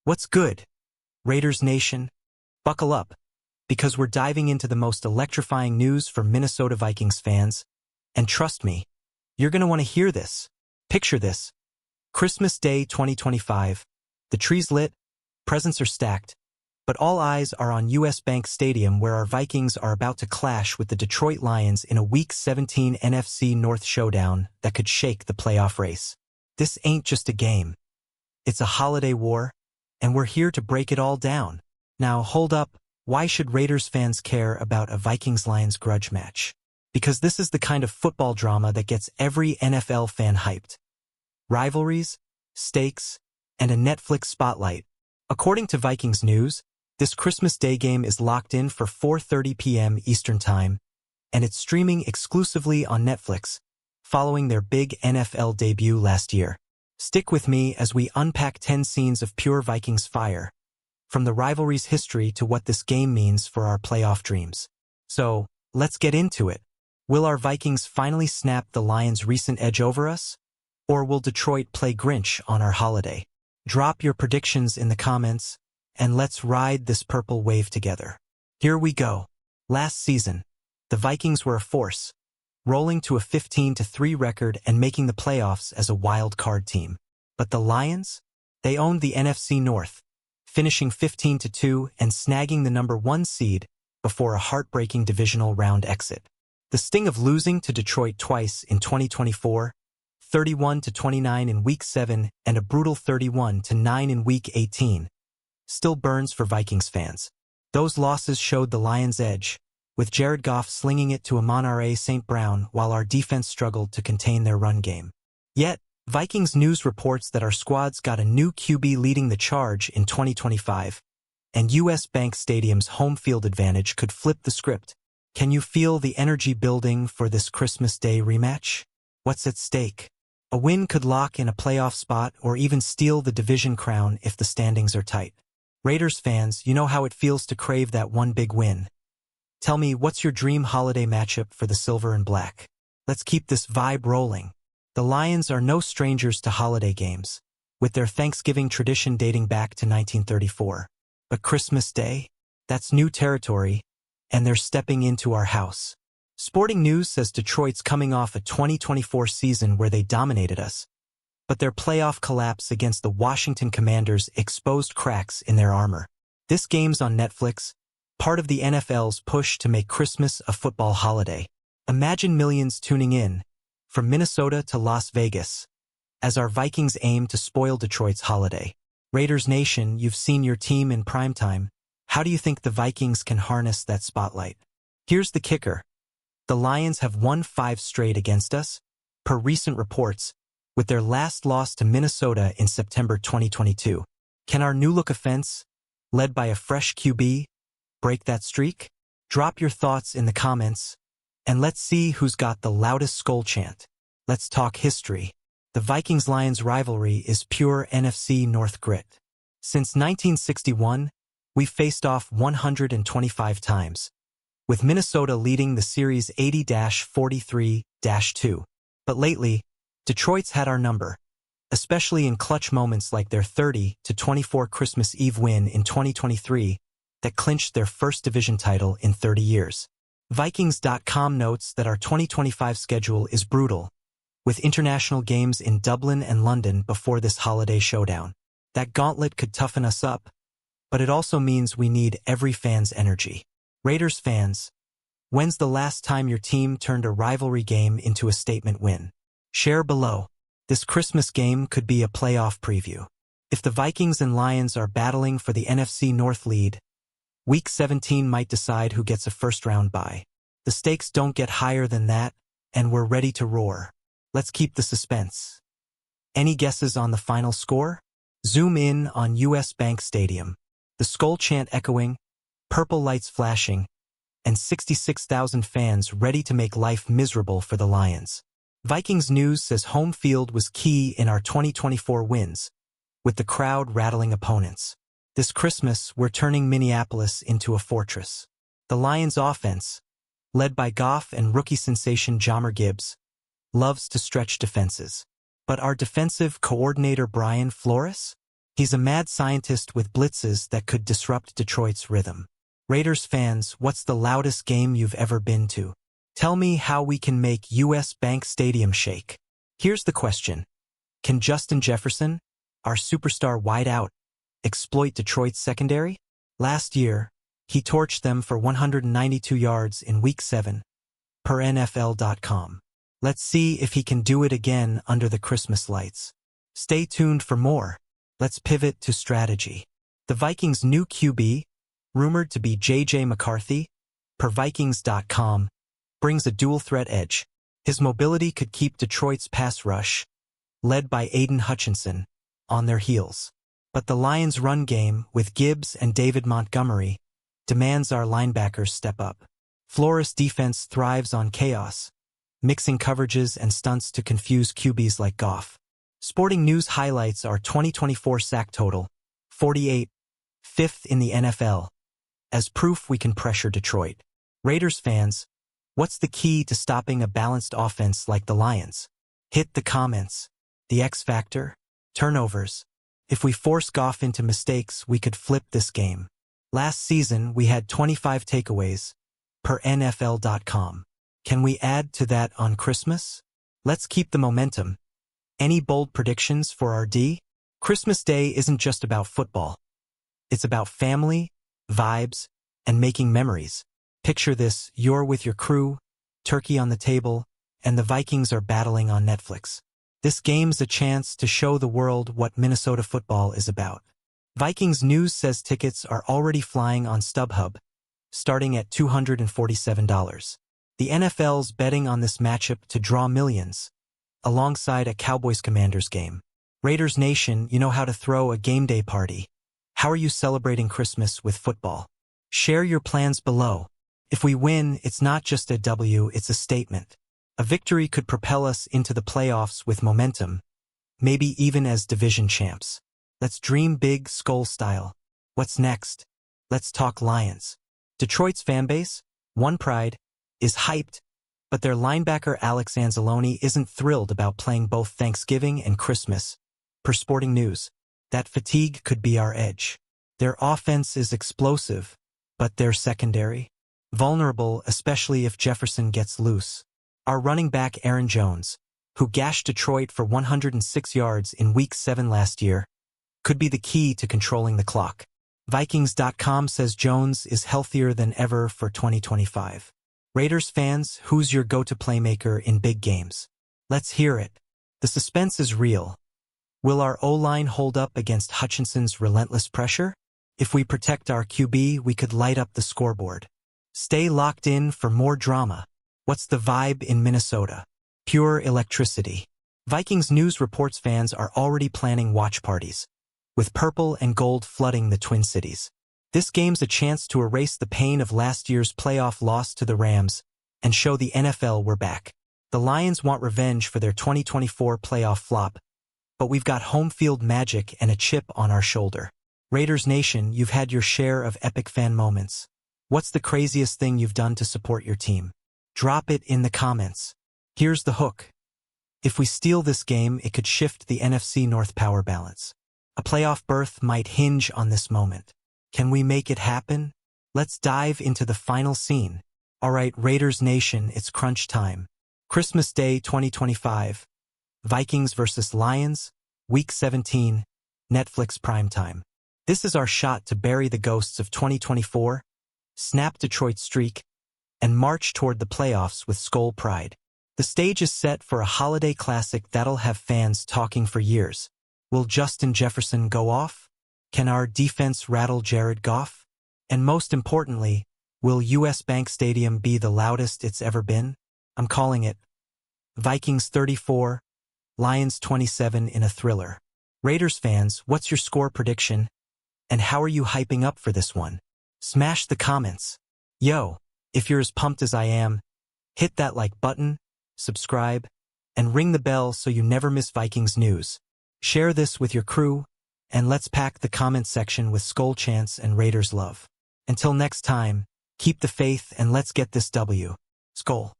What's good, Raiders Nation? Buckle up, because we're diving into the most electrifying news for Minnesota Vikings fans. And trust me, you're going to want to hear this. Picture this. Christmas Day 2025. The tree's lit, presents are stacked, but all eyes are on US Bank Stadium where our Vikings are about to clash with the Detroit Lions in a Week 17 NFC North showdown that could shake the playoff race. This ain't just a game. It's a holiday war, and we're here to break it all down. Now, hold up. Why should Raiders fans care about a Vikings-Lions grudge match? Because this is the kind of football drama that gets every NFL fan hyped. Rivalries, stakes, and a Netflix spotlight. According to Vikings News, this Christmas Day game is locked in for 4:30 p.m. Eastern Time, and it's streaming exclusively on Netflix, following their big NFL debut last year. Stick with me as we unpack 10 scenes of pure Vikings fire, from the rivalry's history to what this game means for our playoff dreams. So, let's get into it. Will our Vikings finally snap the Lions' recent edge over us? Or will Detroit play Grinch on our holiday? Drop your predictions in the comments, and let's ride this purple wave together. Here we go. Last season, the Vikings were a force, rolling to a 15-3 record and making the playoffs as a wild card team. But the Lions? They owned the NFC North, finishing 15-2 and snagging the number 1 seed before a heartbreaking divisional round exit. The sting of losing to Detroit twice in 2024, 31-29 in Week 7 and a brutal 31-9 in Week 18, still burns for Vikings fans. Those losses showed the Lions' edge, with Jared Goff slinging it to Amon-Ra St. Brown while our defense struggled to contain their run game. Yet, Vikings News reports that our squad's got a new QB leading the charge in 2025, and US Bank Stadium's home field advantage could flip the script. Can you feel the energy building for this Christmas Day rematch? What's at stake? A win could lock in a playoff spot or even steal the division crown if the standings are tight. Raiders fans, you know how it feels to crave that one big win. Tell me, what's your dream holiday matchup for the silver and black? Let's keep this vibe rolling. The Lions are no strangers to holiday games, with their Thanksgiving tradition dating back to 1934. But Christmas Day? That's new territory, and they're stepping into our house. Sporting News says Detroit's coming off a 2024 season where they dominated us, but their playoff collapse against the Washington Commanders exposed cracks in their armor. This game's on Netflix, part of the NFL's push to make Christmas a football holiday. Imagine millions tuning in, from Minnesota to Las Vegas, as our Vikings aim to spoil Detroit's holiday. Raiders Nation, you've seen your team in primetime. How do you think the Vikings can harness that spotlight? Here's the kicker. The Lions have won 5 straight against us, per recent reports, with their last loss to Minnesota in September 2022. Can our new-look offense, led by a fresh QB, break that streak? Drop your thoughts in the comments, and let's see who's got the loudest skull chant. Let's talk history. The Vikings-Lions rivalry is pure NFC North grit. Since 1961, we've faced off 125 times, with Minnesota leading the series 80-43-2. But lately, Detroit's had our number, especially in clutch moments like their 30-24 Christmas Eve win in 2023 that clinched their first division title in 30 years. Vikings.com notes that our 2025 schedule is brutal, with international games in Dublin and London before this holiday showdown. That gauntlet could toughen us up, but it also means we need every fan's energy. Raiders fans, when's the last time your team turned a rivalry game into a statement win? Share below. This Christmas game could be a playoff preview. If the Vikings and Lions are battling for the NFC North lead, Week 17 might decide who gets a first-round bye. The stakes don't get higher than that, and we're ready to roar. Let's keep the suspense. Any guesses on the final score? Zoom in on US Bank Stadium. The skull chant echoing, purple lights flashing, and 66,000 fans ready to make life miserable for the Lions. Vikings News says home field was key in our 2024 wins, with the crowd rattling opponents. This Christmas, we're turning Minneapolis into a fortress. The Lions' offense, led by Goff and rookie sensation Jahmyr Gibbs, loves to stretch defenses. But our defensive coordinator Brian Flores? He's a mad scientist with blitzes that could disrupt Detroit's rhythm. Raiders fans, what's the loudest game you've ever been to? Tell me how we can make US Bank Stadium shake. Here's the question. Can Justin Jefferson, our superstar wideout, exploit Detroit's secondary? Last year, he torched them for 192 yards in Week 7, per NFL.com. Let's see if he can do it again under the Christmas lights. Stay tuned for more. Let's pivot to strategy. The Vikings' new QB, rumored to be J.J. McCarthy, per Vikings.com, brings a dual-threat edge. His mobility could keep Detroit's pass rush, led by Aiden Hutchinson, on their heels. But the Lions' run game, with Gibbs and David Montgomery, demands our linebackers step up. Flores' defense thrives on chaos, mixing coverages and stunts to confuse QBs like Goff. Sporting News highlights our 2024 sack total, 48, fifth in the NFL, as proof we can pressure Detroit. Raiders fans, what's the key to stopping a balanced offense like the Lions? Hit the comments. The X factor? Turnovers. If we force Goff into mistakes, we could flip this game. Last season, we had 25 takeaways, per NFL.com. Can we add to that on Christmas? Let's keep the momentum. Any bold predictions for our D? Christmas Day isn't just about football. It's about family, vibes, and making memories. Picture this, you're with your crew, turkey on the table, and the Vikings are battling on Netflix. This game's a chance to show the world what Minnesota football is about. Vikings News says tickets are already flying on StubHub, starting at $247. The NFL's betting on this matchup to draw millions, alongside a Cowboys-Commanders game. Raiders Nation, you know how to throw a game day party. How are you celebrating Christmas with football? Share your plans below. If we win, it's not just a W, it's a statement. A victory could propel us into the playoffs with momentum, maybe even as division champs. Let's dream big, Skull style. What's next? Let's talk Lions. Detroit's fanbase, One Pride, is hyped, but their linebacker Alex Anzalone isn't thrilled about playing both Thanksgiving and Christmas. Per Sporting News, that fatigue could be our edge. Their offense is explosive, but their secondary? Vulnerable, especially if Jefferson gets loose. Our running back Aaron Jones, who gashed Detroit for 106 yards in Week 7 last year, could be the key to controlling the clock. Vikings.com says Jones is healthier than ever for 2025. Raiders fans, who's your go-to playmaker in big games? Let's hear it. The suspense is real. Will our O-line hold up against Hutchinson's relentless pressure? If we protect our QB, we could light up the scoreboard. Stay locked in for more drama. What's the vibe in Minnesota? Pure electricity. Vikings News reports fans are already planning watch parties, with purple and gold flooding the Twin Cities. This game's a chance to erase the pain of last year's playoff loss to the Rams and show the NFL we're back. The Lions want revenge for their 2024 playoff flop, but we've got home field magic and a chip on our shoulder. Raiders Nation, you've had your share of epic fan moments. What's the craziest thing you've done to support your team? Drop it in the comments. Here's the hook. If we steal this game, it could shift the NFC North power balance. A playoff berth might hinge on this moment. Can we make it happen? Let's dive into the final scene. Alright, Raiders Nation, it's crunch time. Christmas Day 2025. Vikings vs. Lions, Week 17, Netflix primetime. This is our shot to bury the ghosts of 2024, snap Detroit's streak, and march toward the playoffs with Skull pride. The stage is set for a holiday classic that'll have fans talking for years. Will Justin Jefferson go off? Can our defense rattle Jared Goff? And most importantly, will US Bank Stadium be the loudest it's ever been? I'm calling it. Vikings 34, Lions 27 in a thriller. Raiders fans, what's your score prediction? And how are you hyping up for this one? Smash the comments. Yo, if you're as pumped as I am, hit that like button, subscribe, and ring the bell so you never miss Vikings news. Share this with your crew, and let's pack the comment section with Skull chants and Raiders love. Until next time, keep the faith and let's get this W. Skull.